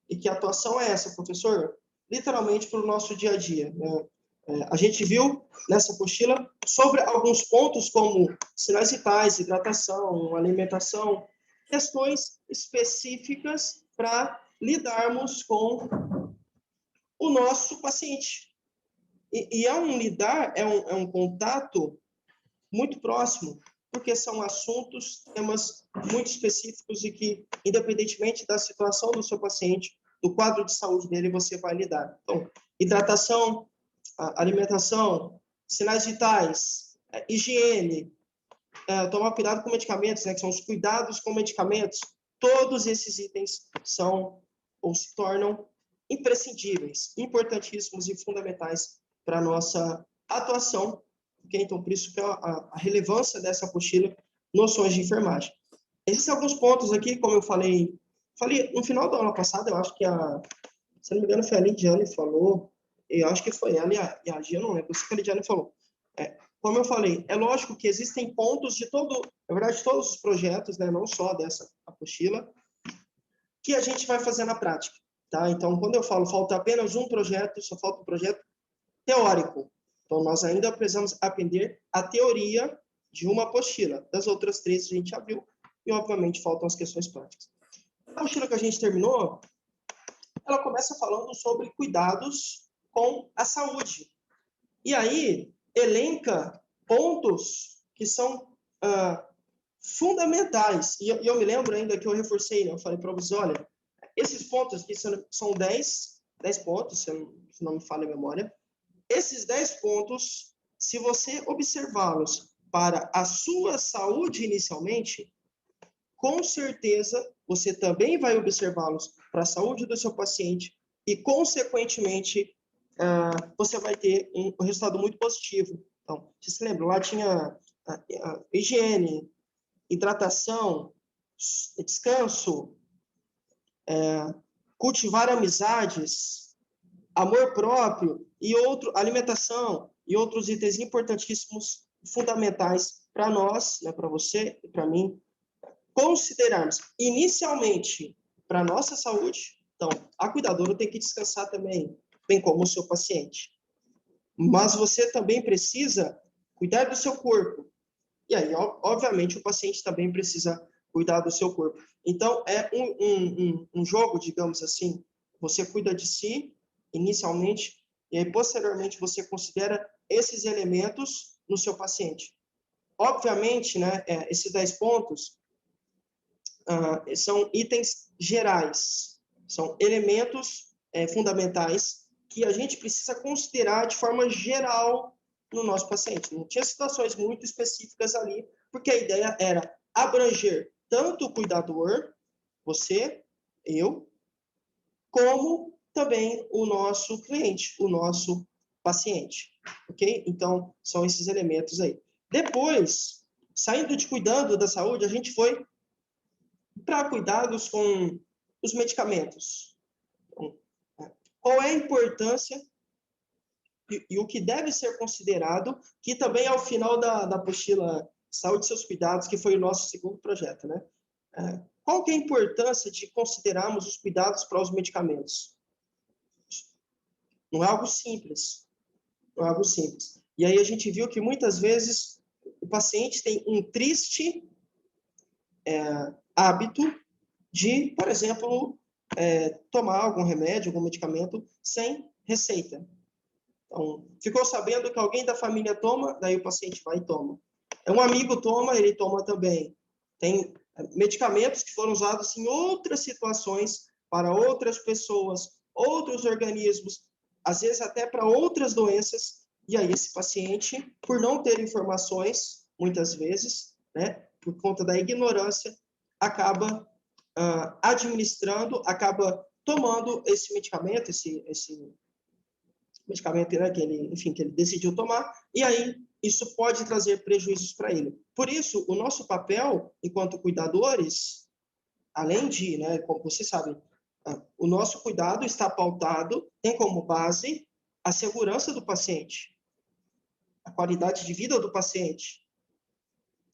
E que atuação é essa, professor? Literalmente para o nosso dia a dia, né? A gente viu nessa apostila sobre alguns pontos como sinais vitais, hidratação, alimentação, questões específicas para lidarmos com o nosso paciente. E é um lidar, é um contato muito próximo, porque são assuntos, temas muito específicos e que, independentemente da situação do seu paciente, do quadro de saúde dele, você vai lidar. Então, hidratação, alimentação, sinais vitais, higiene, tomar cuidado com medicamentos, né, que são os cuidados com medicamentos, todos esses itens são ou se tornam imprescindíveis, importantíssimos e fundamentais para a nossa atuação. Okay? Então, por isso que a relevância dessa apostila, noções de enfermagem. Existem alguns pontos aqui, como eu falei no final da aula passada, eu acho que se não me engano, foi a Lidiane que falou, eu acho que foi ela e a Gia, não lembro, isso que a Lidiane falou. Como eu falei, é lógico que existem pontos de na verdade, todos os projetos, né, não só dessa apostila, que a gente vai fazer na prática, tá? Então, quando eu falo falta apenas um projeto, só falta um projeto teórico. Então, nós ainda precisamos aprender a teoria de uma apostila. Das outras três a gente já viu, e obviamente faltam as questões práticas. A apostila que a gente terminou, ela começa falando sobre cuidados com a saúde. E aí, elenca pontos que são fundamentais. E eu me lembro ainda que eu reforcei, né? Eu falei para vocês, olha, esses pontos aqui são 10 pontos, se não me falha a memória. Esses 10 pontos, se você observá-los para a sua saúde inicialmente, com certeza você também vai observá-los para a saúde do seu paciente e, consequentemente, você vai ter um resultado muito positivo. Então, você se lembra, lá tinha a higiene, hidratação, descanso, cultivar amizades, amor próprio e alimentação e outros itens importantíssimos, fundamentais para nós, né, para você e para mim, considerarmos inicialmente para nossa saúde. Então, a cuidadora tem que descansar também, bem como o seu paciente. Mas você também precisa cuidar do seu corpo. E aí, obviamente, o paciente também precisa cuidar do seu corpo. Então, é um jogo, digamos assim. Você cuida de si, inicialmente, e aí, posteriormente, você considera esses elementos no seu paciente. Obviamente, né, esses 10 pontos são itens gerais, são elementos fundamentais que a gente precisa considerar de forma geral no nosso paciente. Não tinha situações muito específicas ali, porque a ideia era abranger tanto o cuidador, você, eu, como também o nosso cliente, o nosso paciente, ok? Então, são esses elementos aí. Depois, saindo de cuidando da saúde, a gente foi para cuidados com os medicamentos. Então, qual é a importância e o que deve ser considerado, que também é o final da apostila Saúde e Seus Cuidados, que foi o nosso segundo projeto, né? Qual que é a importância de considerarmos os cuidados para os medicamentos? Não é algo simples. Não é algo simples. E aí a gente viu que muitas vezes o paciente tem um triste hábito de, por exemplo, tomar algum remédio, algum medicamento sem receita. Então, ficou sabendo que alguém da família toma, daí o paciente vai e toma. Um amigo toma, ele toma também. Tem medicamentos que foram usados em outras situações, para outras pessoas, outros organismos, às vezes até para outras doenças, e aí esse paciente, por não ter informações, muitas vezes, né, por conta da ignorância, acaba administrando, acaba tomando esse medicamento, esse medicamento, né, que ele decidiu tomar, e aí isso pode trazer prejuízos para ele. Por isso, o nosso papel, enquanto cuidadores, além de, né, como vocês sabem, o nosso cuidado está pautado, tem como base a segurança do paciente, a qualidade de vida do paciente,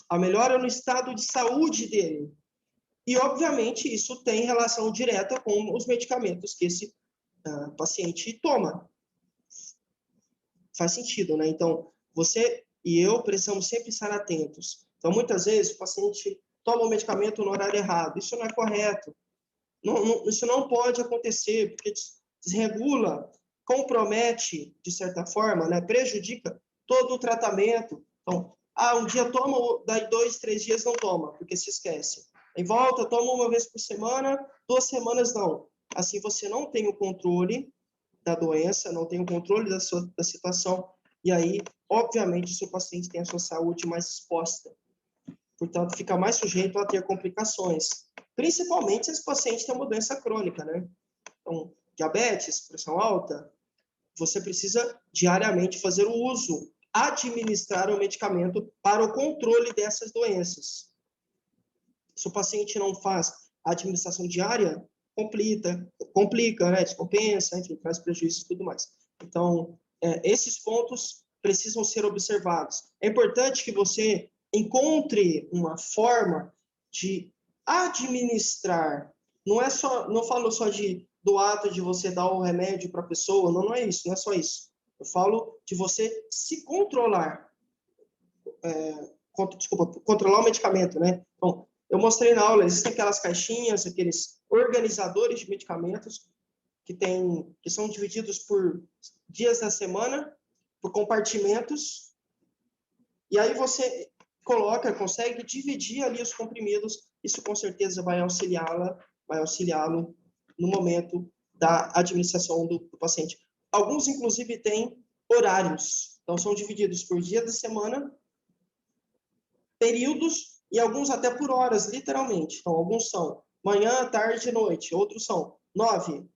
a melhora no estado de saúde dele. E, obviamente, isso tem relação direta com os medicamentos que esse paciente toma. Faz sentido, né? Então, você e eu precisamos sempre estar atentos. Então, muitas vezes, o paciente toma o medicamento no horário errado. Isso não é correto. Isso não pode acontecer, porque desregula, compromete, de certa forma, né? Prejudica todo o tratamento. Então, um dia toma, daí 2, 3 dias não toma, porque se esquece. Em volta, toma uma vez por semana, 2 semanas não. Assim, você não tem o controle da doença, não tem o controle da situação, e aí, obviamente, o seu paciente tem a sua saúde mais exposta. Portanto, fica mais sujeito a ter complicações, principalmente se esse paciente tem uma doença crônica, né? Então, diabetes, pressão alta, você precisa diariamente fazer o uso, administrar o medicamento para o controle dessas doenças. Se o paciente não faz a administração diária, complica, né? Descompensa, enfim, traz prejuízos e tudo mais. Então, esses pontos precisam ser observados. É importante que você encontre uma forma de administrar. Não falo só do ato de você dar o remédio para a pessoa, não é isso, não é só isso. Eu falo de você se controlar. Controlar o medicamento, né? Então, eu mostrei na aula, existem aquelas caixinhas, aqueles organizadores de medicamentos que são divididos por dias da semana, por compartimentos, e aí você consegue dividir ali os comprimidos, isso com certeza vai auxiliá-lo no momento da administração do paciente. Alguns, inclusive, têm horários, então são divididos por dia da semana, períodos, e alguns até por horas, literalmente. Então, alguns são manhã, tarde e noite, outros são 9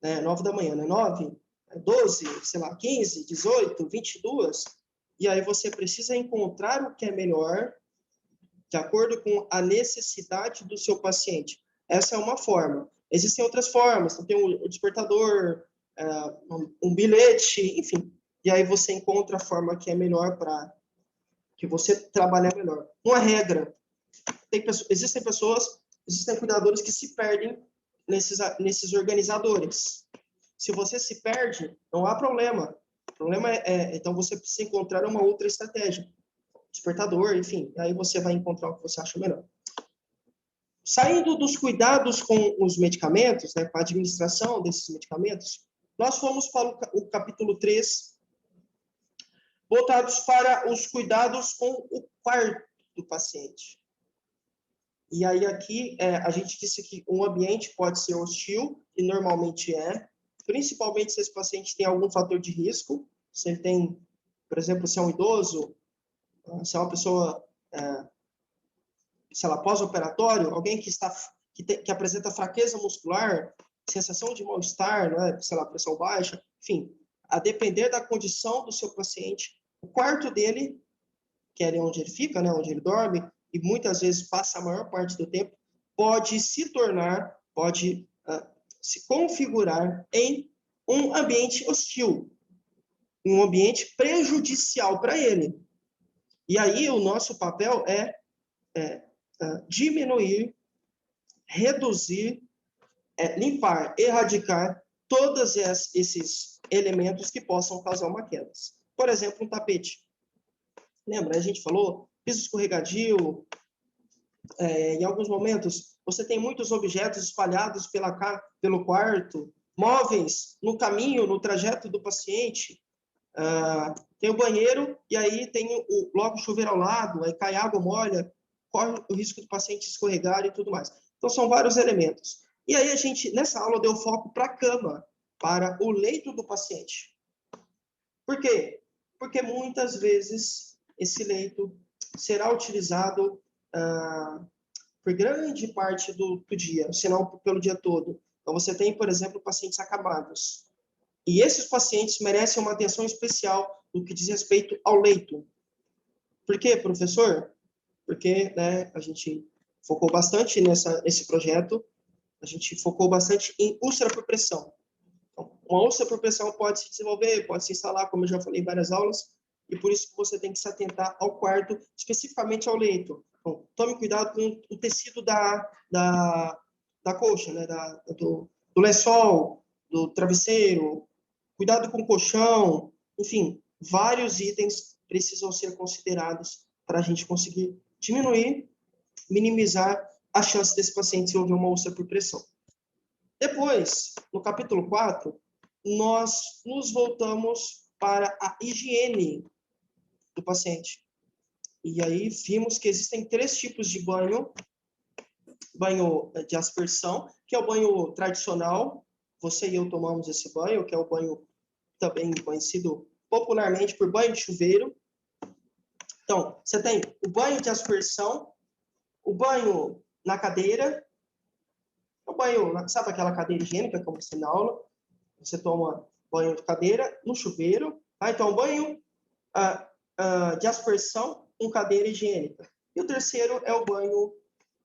da manhã, né? 9, 12, sei lá, 15, 18, 22. E aí você precisa encontrar o que é melhor, de acordo com a necessidade do seu paciente. Essa é uma forma. Existem outras formas, então tem o despertador, um bilhete, enfim. E aí você encontra a forma que é melhor para que você trabalhe melhor. Uma regra. Existem cuidadores que se perdem nesses organizadores. Se você se perde, não há problema. O problema então você precisa encontrar uma outra estratégia. Despertador, enfim. Aí você vai encontrar o que você acha melhor. Saindo dos cuidados com os medicamentos, né, com a administração desses medicamentos, nós fomos para o capítulo 3, voltados para os cuidados com o quarto do paciente. E aí aqui a gente disse que um ambiente pode ser hostil, e normalmente principalmente se esse paciente tem algum fator de risco, se ele tem, por exemplo, se é um idoso, se é uma pessoa, sei lá, pós-operatório, alguém que apresenta fraqueza muscular, sensação de mal-estar, né, sei lá, pressão baixa, enfim, a depender da condição do seu paciente, o quarto dele, que é onde ele fica, né, onde ele dorme, e muitas vezes passa a maior parte do tempo, pode se configurar em um ambiente hostil, um ambiente prejudicial para ele. E aí o nosso papel é diminuir, reduzir, limpar, erradicar todos esses elementos que possam causar uma queda. Por exemplo, um tapete. Lembra, a gente falou, piso escorregadio, em alguns momentos, você tem muitos objetos espalhados pelo quarto, móveis no caminho, no trajeto do paciente, tem o banheiro, e aí tem logo o chuveiro ao lado, aí cai água, molha, corre o risco do paciente escorregar e tudo mais. Então, são vários elementos. E aí, a gente, nessa aula, deu foco para a cama, para o leito do paciente. Por quê? Porque muitas vezes esse leito será utilizado por grande parte do dia, se não pelo dia todo. Então, você tem, por exemplo, pacientes acamados. E esses pacientes merecem uma atenção especial no que diz respeito ao leito. Por quê, professor? Porque a gente focou bastante nesse projeto, a gente focou bastante em úlcera por pressão. Então, uma úlcera por pressão pode se desenvolver, pode se instalar, como eu já falei em várias aulas, e por isso que você tem que se atentar ao quarto, especificamente ao leito. Então, tome cuidado com o tecido da colcha, né? Do lençol, do travesseiro, cuidado com o colchão, enfim, vários itens precisam ser considerados para a gente conseguir diminuir, minimizar a chance desse paciente desenvolver uma úlcera por pressão. Depois, no capítulo 4, nós nos voltamos para a higiene do paciente. E aí vimos que existem 3 tipos de banho. Banho de aspersão, que é o banho tradicional. Você e eu tomamos esse banho, que é o banho também conhecido popularmente por banho de chuveiro. Então, você tem o banho de aspersão, o banho na cadeira, o banho, sabe aquela cadeira higiênica, como você na aula? Você toma banho de cadeira no chuveiro. Então, banho de aspersão com cadeira higiênica. E o terceiro é o banho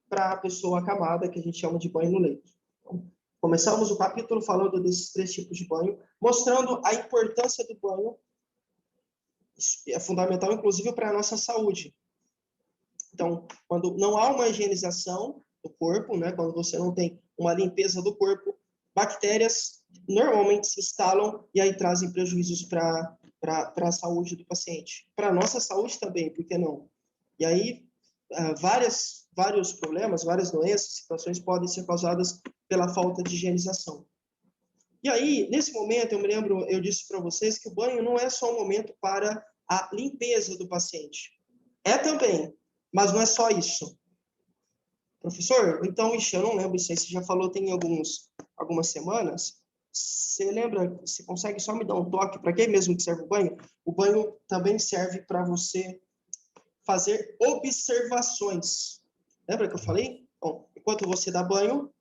para a pessoa acamada, que a gente chama de banho no leito. Então, começamos o capítulo falando desses 3 tipos de banho, mostrando a importância do banho. Isso é fundamental, inclusive, para a nossa saúde. Então, quando não há uma higienização do corpo, né, quando você não tem uma limpeza do corpo, bactérias normalmente se instalam e aí trazem prejuízos para a saúde do paciente. Para a nossa saúde também, por que não? E aí, vários problemas, várias doenças, situações podem ser causadas pela falta de higienização. E aí, nesse momento, eu me lembro, eu disse para vocês que o banho não é só um momento para a limpeza do paciente. É também, mas não é só isso. Professor, então, eu não lembro isso aí, você já falou tem algumas semanas. Você lembra, você consegue só me dar um toque para que mesmo que serve o banho? O banho também serve para você fazer observações. Lembra que eu falei? Bom, enquanto você dá banho,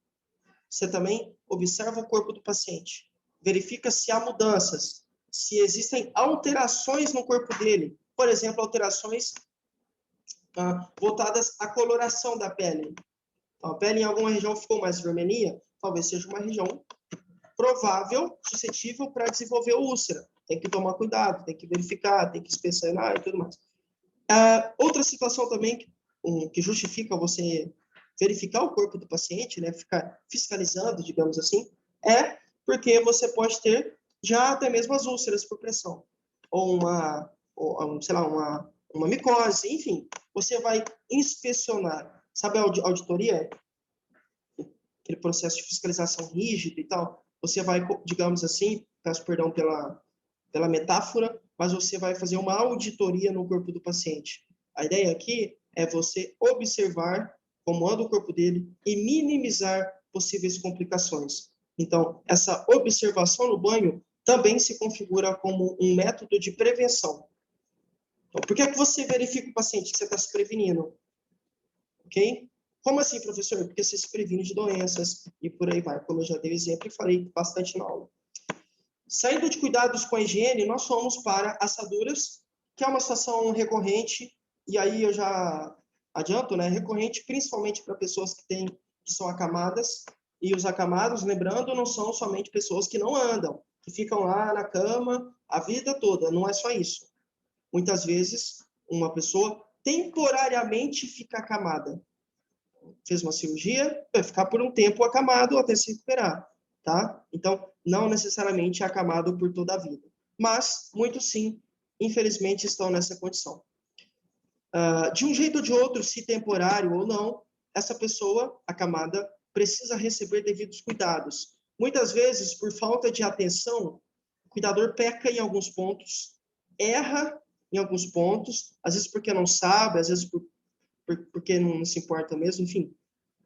você também observa o corpo do paciente. Verifica se há mudanças, se existem alterações no corpo dele. Por exemplo, alterações voltadas à coloração da pele. Então, a pele em alguma região ficou mais vermelhinha, talvez seja uma região provável, suscetível para desenvolver úlcera. Tem que tomar cuidado, tem que verificar, tem que inspecionar e tudo mais. Outra situação também que justifica você verificar o corpo do paciente, né, ficar fiscalizando, digamos assim, é porque você pode ter já até mesmo as úlceras por pressão, ou sei lá, uma micose, enfim, você vai inspecionar. Sabe a auditoria? Aquele processo de fiscalização rígido e tal. Você vai, digamos assim, peço perdão pela metáfora, mas você vai fazer uma auditoria no corpo do paciente. A ideia aqui é você observar como anda o corpo dele e minimizar possíveis complicações. Então, essa observação no banho também se configura como um método de prevenção. Então, por que é que você verifica o paciente que você está se prevenindo? Ok? Como assim, professor? Porque você se previne de doenças e por aí vai, como eu já dei exemplo e falei bastante na aula. Saindo de cuidados com a higiene, nós fomos para assaduras, que é uma situação recorrente, e aí eu já adianto, né? Recorrente principalmente para pessoas que são acamadas, e os acamados, lembrando, não são somente pessoas que não andam, que ficam lá na cama a vida toda, não é só isso. Muitas vezes, uma pessoa temporariamente fica acamada. Fez uma cirurgia, vai ficar por um tempo acamado até se recuperar, tá? Então, não necessariamente acamado por toda a vida. Mas, muitos sim, infelizmente, estão nessa condição. De um jeito ou de outro, se temporário ou não, essa pessoa acamada precisa receber devidos cuidados. Muitas vezes, por falta de atenção, o cuidador peca em alguns pontos, erra em alguns pontos, às vezes porque não sabe, às vezes porque não se importa mesmo, enfim,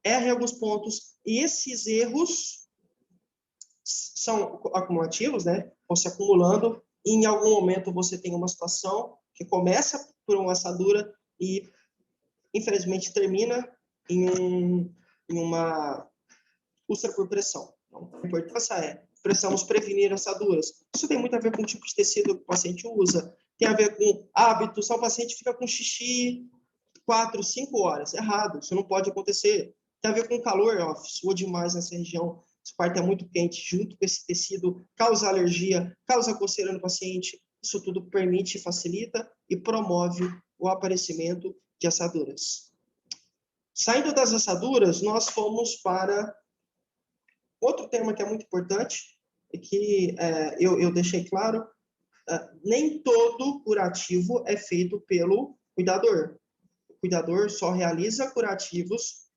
erra em alguns pontos, e esses erros são acumulativos, né? Vão se acumulando, e em algum momento você tem uma situação que começa por uma assadura e, infelizmente, termina em uma úlcera por pressão. Então, a importância é, precisamos prevenir assaduras. Isso tem muito a ver com o tipo de tecido que o paciente usa, tem a ver com hábitos, se o paciente fica com xixi 4, 5 horas, errado, isso não pode acontecer. Tem a ver com calor, suou demais nessa região, esse quarto é muito quente, junto com esse tecido, causa alergia, causa coceira no paciente. isso tudo permite, facilita e promove o aparecimento de assaduras. Saindo das assaduras, nós fomos para outro tema que é muito importante, e que eu deixei claro, nem todo curativo é feito pelo cuidador. O cuidador só realiza curativos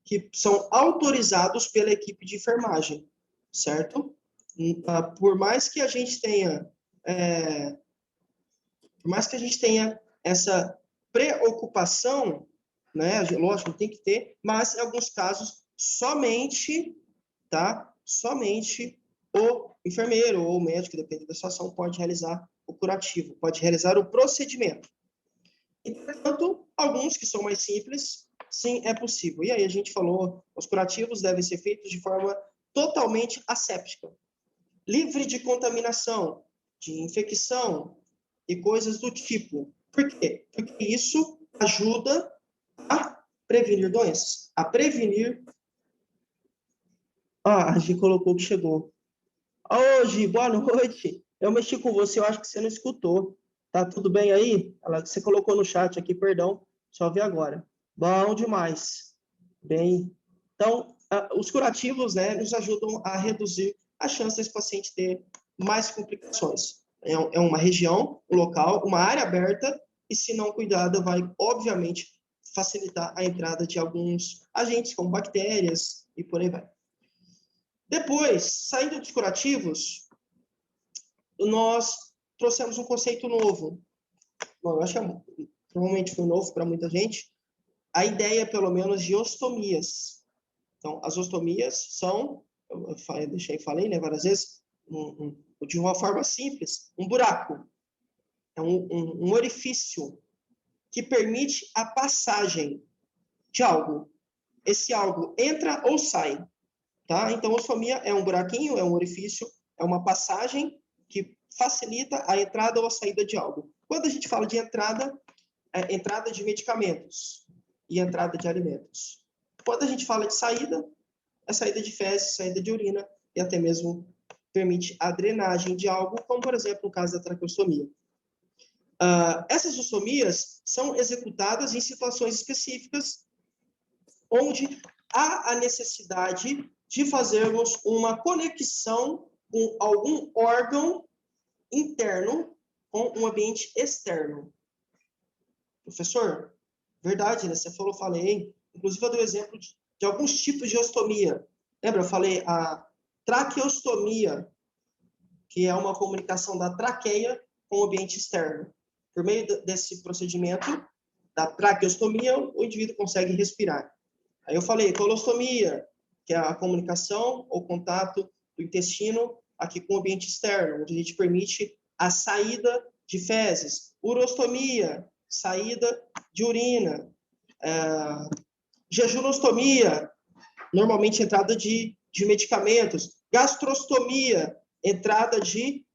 que são autorizados pela equipe de enfermagem, certo? Por mais que a gente tenha essa preocupação, né? Lógico, tem que ter, mas em alguns casos somente o enfermeiro ou o médico, dependendo da situação, pode realizar o curativo, pode realizar o procedimento. Entretanto, alguns que são mais simples, sim, é possível. E aí a gente falou, os curativos devem ser feitos de forma totalmente asséptica, livre de contaminação, de infecção e coisas do tipo. Por quê? Porque isso ajuda a prevenir doenças, a prevenir... a Gi colocou que chegou. Gi, boa noite. Eu mexi com você, eu acho que você não escutou. Tá tudo bem aí? Você colocou no chat aqui, perdão, só vi agora. Bom demais. Bem, então, os curativos, né, nos ajudam a reduzir a chance desse paciente ter mais complicações. É uma região, um local, uma área aberta, e se não cuidada, vai, obviamente, facilitar a entrada de alguns agentes, como bactérias, e por aí vai. Depois, saindo dos curativos, nós trouxemos um conceito novo. Bom, eu acho que provavelmente foi novo para muita gente. A ideia, pelo menos, de ostomias. Então, as ostomias são, falei, né, várias vezes, de uma forma simples, um buraco. É um orifício que permite a passagem de algo. Esse algo entra ou sai. Tá? Então, ostomia é um buraquinho, é um orifício, é uma passagem que facilita a entrada ou a saída de algo. Quando a gente fala de entrada, é entrada de medicamentos e entrada de alimentos. Quando a gente fala de saída, é saída de fezes, saída de urina e até mesmo permite a drenagem de algo, como, por exemplo, o caso da traqueostomia. Essas ostomias são executadas em situações específicas onde há a necessidade de fazermos uma conexão com algum órgão interno com um ambiente externo. Professor, verdade, né? Você falou, falei. Inclusive, eu dei o exemplo de alguns tipos de ostomia. Lembra? Eu falei a traqueostomia, que é uma comunicação da traqueia com o ambiente externo. Por meio desse procedimento, da traqueostomia, o indivíduo consegue respirar. Aí eu falei colostomia, que é a comunicação ou contato do intestino aqui com o ambiente externo, onde a gente permite a saída de fezes. Urostomia, saída de urina. Jejunostomia, normalmente entrada de medicamentos. Gastrostomia, entrada de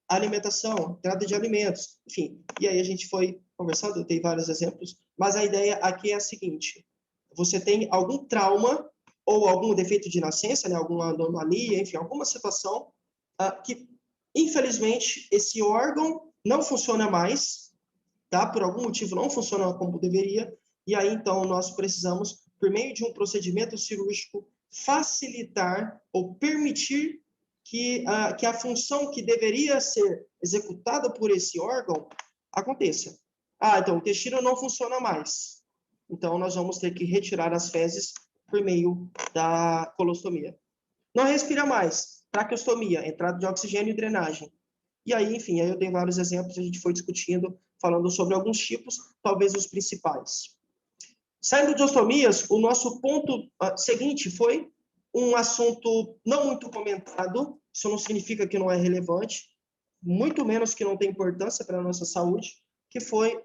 alimentação, entrada de alimentos. Enfim, e aí a gente foi conversando, eu dei vários exemplos, mas a ideia aqui é a seguinte: você tem algum trauma ou algum defeito de nascença, né, alguma anomalia, enfim, alguma situação que, infelizmente, esse órgão não funciona mais, tá? Por algum motivo não funciona como deveria, e aí, então, nós precisamos, por meio de um procedimento cirúrgico, facilitar ou permitir que a função que deveria ser executada por esse órgão aconteça. Então, o intestino não funciona mais. Então, nós vamos ter que retirar as fezes por meio da colostomia. Não respira mais. Traqueostomia, entrada de oxigênio e drenagem. E aí, enfim, aí eu dei vários exemplos, a gente foi discutindo, falando sobre alguns tipos, talvez os principais. Saindo de ostomias, o nosso ponto seguinte foi um assunto não muito comentado, isso não significa que não é relevante, muito menos que não tem importância para a nossa saúde, que foi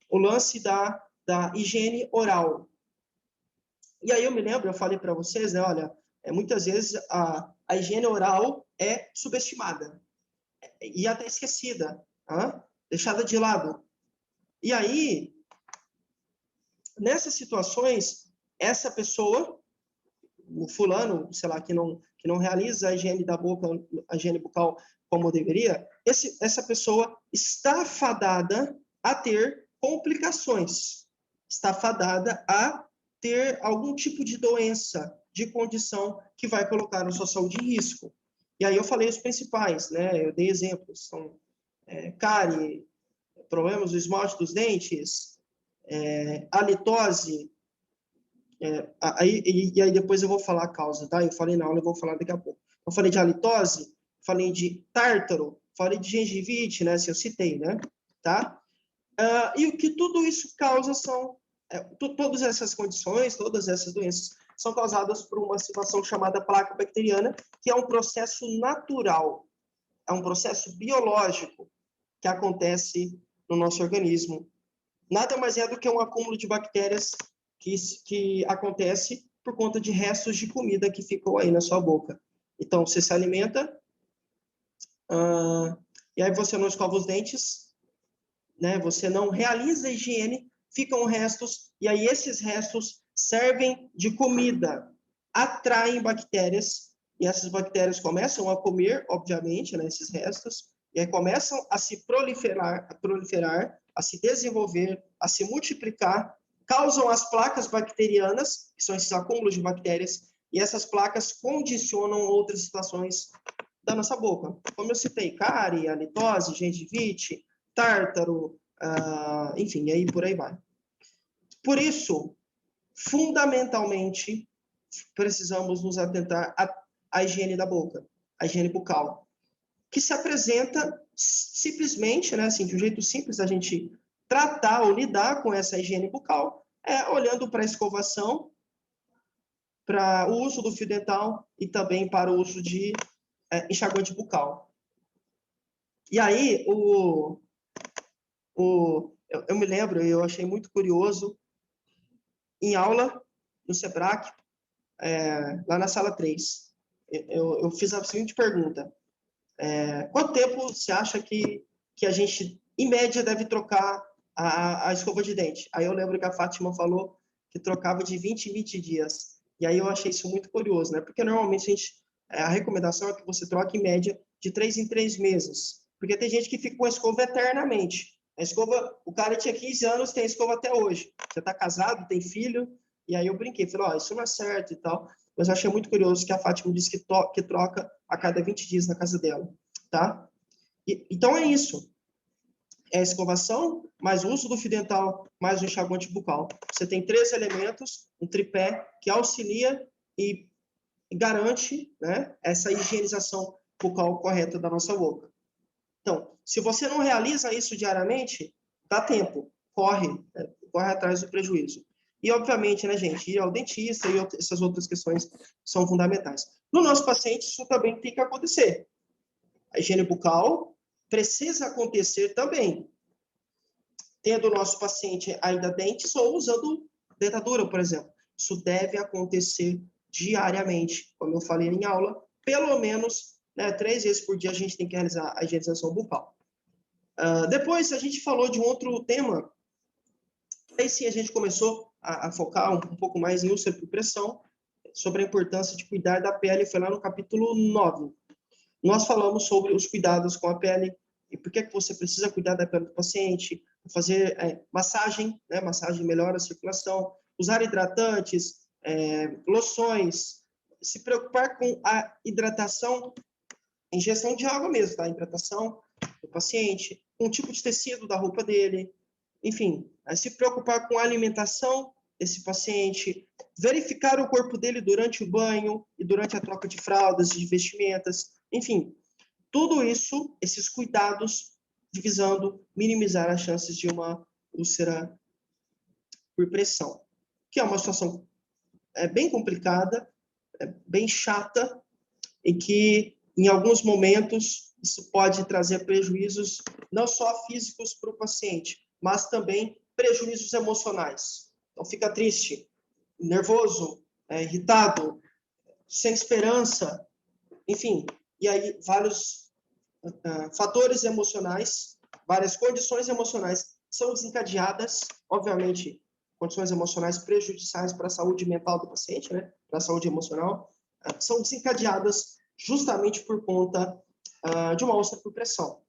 o lance da higiene oral. E aí eu me lembro, eu falei para vocês, né, olha, muitas vezes a higiene oral é subestimada e até esquecida, deixada de lado. E aí, nessas situações, essa pessoa o fulano, sei lá, que não realiza a higiene da boca, a higiene bucal como deveria, essa pessoa está fadada a ter complicações, está fadada a ter algum tipo de doença, de condição que vai colocar a sua saúde em risco. E aí eu falei os principais, né? Eu dei exemplos, são cárie, problemas do esmalte dos dentes, halitose, e aí depois eu vou falar a causa, tá? Eu falei na aula, eu vou falar daqui a pouco. Eu falei de halitose, falei de tártaro, falei de gengivite, né? Se eu citei, né? Tá? E o que tudo isso causa são todas essas condições, todas essas doenças são causadas por uma situação chamada placa bacteriana, que é um processo natural, é um processo biológico que acontece no nosso organismo. Nada mais é do que um acúmulo de bactérias que acontece por conta de restos de comida que ficou aí na sua boca. Então, você se alimenta, e aí você não escova os dentes, né? Você não realiza a higiene, ficam restos, e aí esses restos servem de comida, atraem bactérias, e essas bactérias começam a comer, obviamente, né, esses restos, e aí começam a se proliferar, a se desenvolver, a se multiplicar, causam as placas bacterianas, que são esses acúmulos de bactérias, e essas placas condicionam outras situações da nossa boca. Como eu citei, cárie, halitose, gengivite, tártaro, enfim, e aí por aí vai. Por isso, fundamentalmente, precisamos nos atentar à higiene da boca, à higiene bucal, que se apresenta simplesmente, né, assim, de um jeito simples a gente tratar ou lidar com essa higiene bucal, olhando para a escovação, para o uso do fio dental e também para o uso de enxaguante bucal. E aí, eu me lembro, eu achei muito curioso, em aula, no SEBRAC, lá na sala 3, eu fiz a seguinte pergunta: quanto tempo você acha que a gente, em média, deve trocar a escova de dente? Aí eu lembro que a Fátima falou que trocava de 20 em 20 dias. E aí eu achei isso muito curioso, né? Porque normalmente a recomendação é que você troque em média de 3 em 3 meses. Porque tem gente que fica com a escova eternamente. A escova, o cara tinha 15 anos, tem escova até hoje. Você está casado, tem filho, e aí eu brinquei, falei, isso não é certo e tal. Mas eu achei muito curioso que a Fátima disse que troca a cada 20 dias na casa dela, tá? Então é isso. É a escovação, mais o uso do fio dental, mais o enxaguante bucal. Você tem 3 elementos, um tripé que auxilia e garante, né, essa higienização bucal correta da nossa boca. Então, se você não realiza isso diariamente, dá tempo, corre atrás do prejuízo. E, obviamente, né, gente, ir ao dentista e essas outras questões são fundamentais. No nosso paciente, isso também tem que acontecer. A higiene bucal precisa acontecer também. Tendo o nosso paciente ainda dentes ou usando dentadura, por exemplo. Isso deve acontecer diariamente, como eu falei em aula, pelo menos 3 vezes por dia a gente tem que realizar a higienização bucal. Depois a gente falou de um outro tema, aí sim a gente começou a focar um pouco mais em úlcera por pressão, sobre a importância de cuidar da pele, foi lá no capítulo 9. Nós falamos sobre os cuidados com a pele e por que você precisa cuidar da pele do paciente, fazer massagem, né? Massagem melhora a circulação, usar hidratantes, loções, se preocupar com a hidratação, ingestão de água mesmo, tá? Hidratação do paciente, com o tipo de tecido da roupa dele, enfim, se preocupar com a alimentação desse paciente, verificar o corpo dele durante o banho e durante a troca de fraldas, de vestimentas, enfim, tudo isso, esses cuidados, visando minimizar as chances de uma úlcera por pressão, que é uma situação bem complicada, bem chata, e que, em alguns momentos, isso pode trazer prejuízos não só físicos para o paciente, mas também prejuízos emocionais. Então, fica triste, nervoso, irritado, sem esperança, enfim, e aí vários fatores emocionais, várias condições emocionais são desencadeadas, obviamente, condições emocionais prejudiciais para a saúde mental do paciente, né, para a saúde emocional, são desencadeadas justamente por conta de uma úlcera por pressão.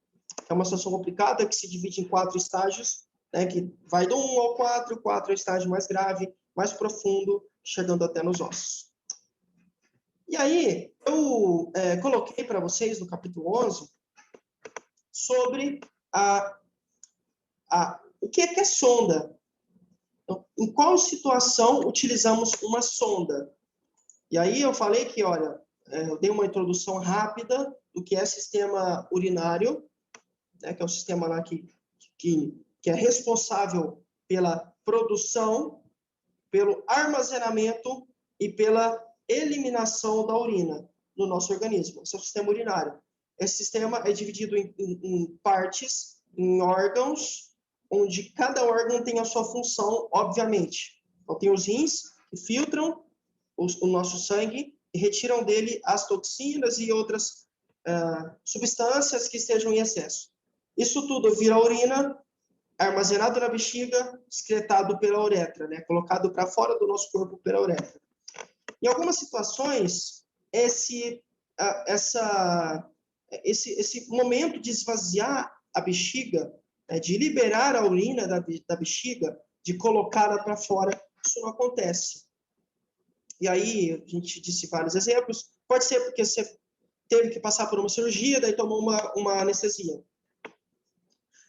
É uma situação complicada que se divide em 4 estágios, né, que vai do 1 ao 4, o 4 é o estágio mais grave, mais profundo, chegando até nos ossos. E aí, eu coloquei para vocês no capítulo 11 sobre o que é sonda. Então, em qual situação utilizamos uma sonda? E aí eu falei que, olha, eu dei uma introdução rápida do que é sistema urinário, né, que é o sistema lá que é responsável pela produção, pelo armazenamento e pela eliminação da urina no nosso organismo. Esse é o sistema urinário. Esse sistema é dividido em partes, em órgãos, onde cada órgão tem a sua função, obviamente. Então, tem os rins, que filtram o nosso sangue e retiram dele as toxinas e outras substâncias que estejam em excesso. Isso tudo vira urina, armazenado na bexiga, excretado pela uretra, né? Colocado para fora do nosso corpo pela uretra. Em algumas situações, esse momento de esvaziar a bexiga, de liberar a urina da bexiga, de colocá-la para fora, isso não acontece. E aí, a gente disse vários exemplos. Pode ser porque você teve que passar por uma cirurgia, daí tomou uma anestesia.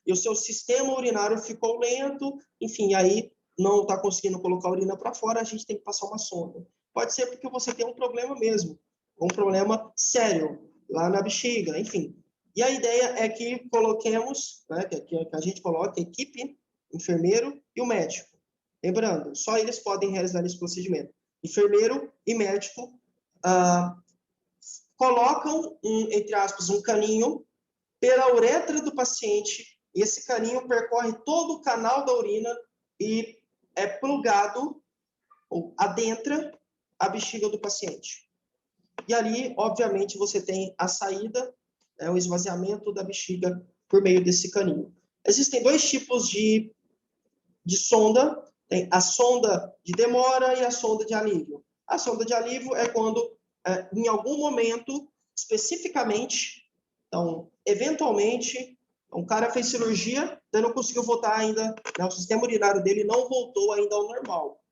E o seu sistema urinário ficou lento, enfim, aí não está conseguindo colocar a urina para fora, a gente tem que passar uma sonda. Pode ser porque você tem um problema mesmo, um problema sério, lá na bexiga, enfim. E a ideia é que coloquemos, né, que a gente coloque a equipe, enfermeiro e o médico. Lembrando, só eles podem realizar esse procedimento. Enfermeiro e médico colocam, entre aspas, um caninho pela uretra do paciente, e esse caninho percorre todo o canal da urina e é plugado, ou adentra, a bexiga do paciente. E ali, obviamente, você tem a saída, o esvaziamento da bexiga por meio desse caninho. Existem 2 tipos de sonda. Tem a sonda de demora e a sonda de alívio. A sonda de alívio é quando, em algum momento, especificamente, então, eventualmente, um cara fez cirurgia, daí não conseguiu voltar ainda, né, o sistema urinário dele não voltou ainda ao normal.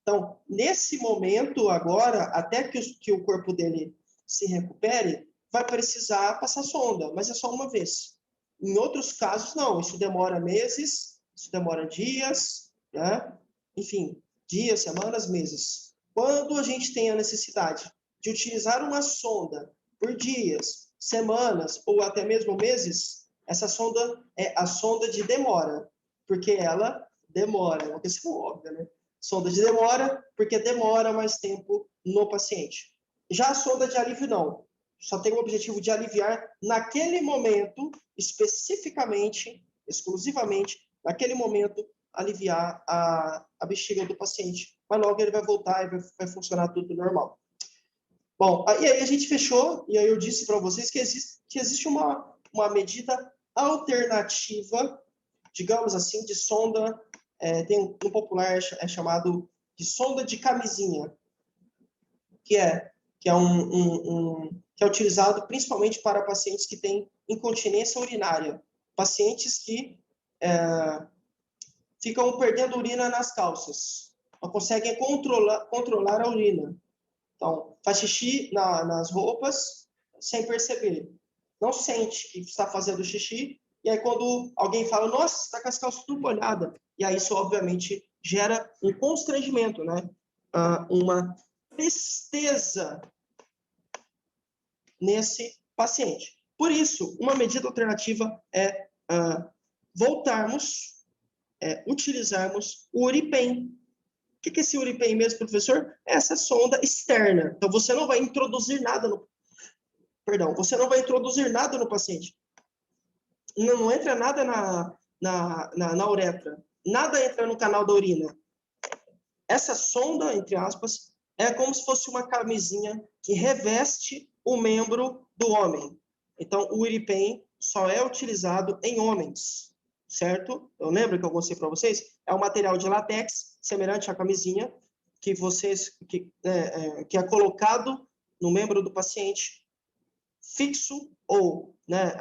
Então, nesse momento agora, até que o corpo dele se recupere, vai precisar passar sonda, mas é só uma vez. Em outros casos, não. Isso demora meses, isso demora dias, né? Enfim, dias, semanas, meses. Quando a gente tem a necessidade de utilizar uma sonda por dias, semanas ou até mesmo meses, essa sonda é a sonda de demora, porque ela demora, é uma questão óbvia, né? Sonda de demora, porque demora mais tempo no paciente. Já a sonda de alívio, não. Só tem o objetivo de aliviar naquele momento, especificamente, exclusivamente, naquele momento, aliviar a bexiga do paciente. Mas logo ele vai voltar e vai funcionar tudo normal. Bom, e aí a gente fechou, e aí eu disse para vocês que existe uma medida alternativa, digamos assim, de sonda. Tem um popular chamado de sonda de camisinha, que é utilizado principalmente para pacientes que têm incontinência urinária, pacientes que ficam perdendo urina nas calças, não conseguem controlar a urina. Então, faz xixi nas roupas sem perceber. Não sente que está fazendo xixi, e aí quando alguém fala, nossa, você está com as calças tudo molhadas, e aí isso obviamente gera um constrangimento, né? Uma tristeza nesse paciente. Por isso, uma medida alternativa é utilizarmos o Uripen. O que é esse Uripen mesmo, professor? Essa sonda externa. Então, você não vai introduzir nada no paciente. Não entra nada na uretra. Nada entra no canal da urina. Essa sonda, entre aspas, é como se fosse uma camisinha que reveste o membro do homem. Então, o Uripen só é utilizado em homens. certo? Eu lembro que eu mostrei para vocês, é um material de látex, semelhante à camisinha, que é colocado no membro do paciente, fixo ou, né,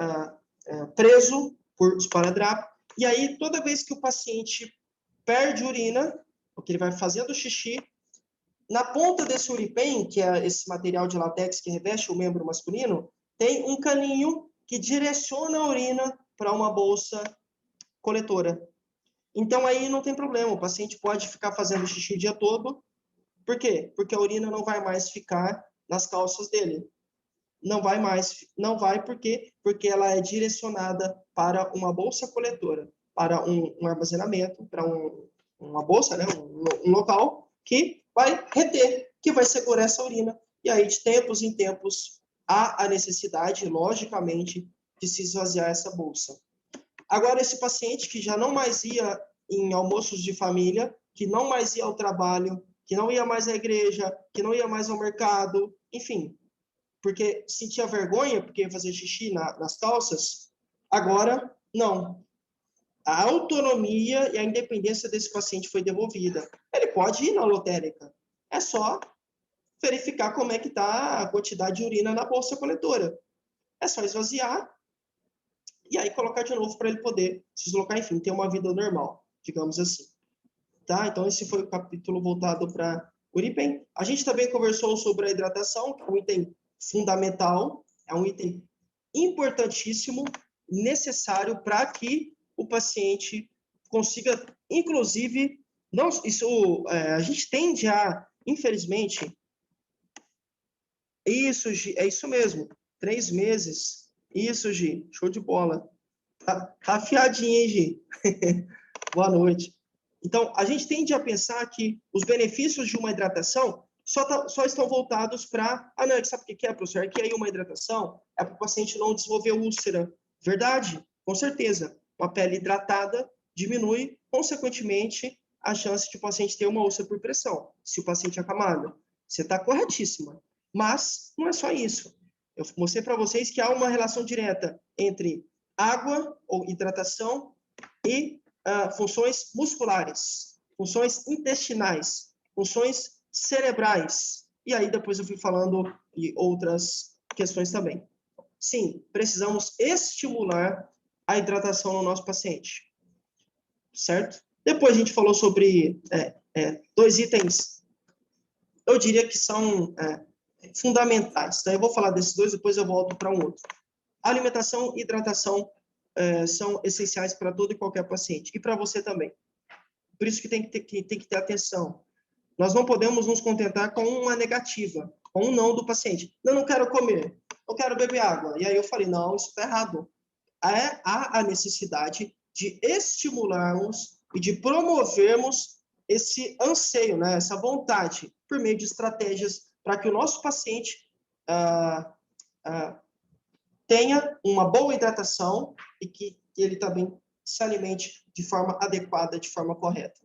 preso por esparadrapo. E aí, toda vez que o paciente perde urina, porque ele vai fazendo xixi, na ponta desse Uripen, que é esse material de látex que reveste o membro masculino, tem um caninho que direciona a urina para uma bolsa coletora. Então, aí não tem problema, o paciente pode ficar fazendo xixi o dia todo. Por quê? Porque a urina não vai mais ficar nas calças dele. Não vai por quê? Porque ela é direcionada para uma bolsa coletora, para um armazenamento, para uma bolsa, né? um local que vai reter, que vai segurar essa urina. E aí, de tempos em tempos, há a necessidade, logicamente, de se esvaziar essa bolsa. Agora, esse paciente que já não mais ia em almoços de família, que não mais ia ao trabalho, que não ia mais à igreja, que não ia mais ao mercado, enfim, porque sentia vergonha porque ia fazer xixi nas calças, agora não. A autonomia e a independência desse paciente foi devolvida. Ele pode ir na lotérica, é só verificar como é que está a quantidade de urina na bolsa coletora. É só esvaziar e aí colocar de novo para ele poder se deslocar, enfim, ter uma vida normal, digamos assim. Tá? Então, esse foi o capítulo voltado para Uripen. A gente também conversou sobre a hidratação, que é um item fundamental, é um item importantíssimo, necessário para que o paciente consiga, inclusive, não, isso, a gente tende a, infelizmente, isso, Gi, é isso mesmo, 3 meses, isso, Gi, show de bola. Tá afiadinho, hein, Gi? Boa noite. Então, a gente tende a pensar que os benefícios de uma hidratação só estão voltados para... Ah, não, sabe o que é, professor? É que aí uma hidratação é para o paciente não desenvolver úlcera. Verdade? Com certeza. Uma pele hidratada diminui, consequentemente, a chance de o paciente ter uma úlcera por pressão, se o paciente é acamado. Você está corretíssima. Mas não é só isso. Eu mostrei para vocês que há uma relação direta entre água ou hidratação e funções musculares, funções intestinais, funções cerebrais. E aí depois eu fui falando de outras questões também. Sim, precisamos estimular a hidratação no nosso paciente. Certo? Depois a gente falou sobre 2 itens, eu diria que são fundamentais. Então, eu vou falar desses 2, depois eu volto para um outro. Alimentação e hidratação são essenciais para todo e qualquer paciente, e para você também. Por isso que tem que ter atenção. Nós não podemos nos contentar com uma negativa, com um não do paciente. Eu não quero comer, eu quero beber água. E aí eu falei, não, isso está errado. Há a necessidade de estimularmos e de promovermos esse anseio, né, essa vontade, por meio de estratégias para que o nosso paciente tenha uma boa hidratação e que ele também se alimente de forma adequada, de forma correta.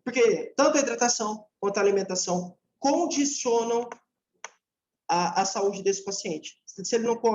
Porque tanto a hidratação quanto a alimentação condicionam a saúde desse paciente. Se ele não come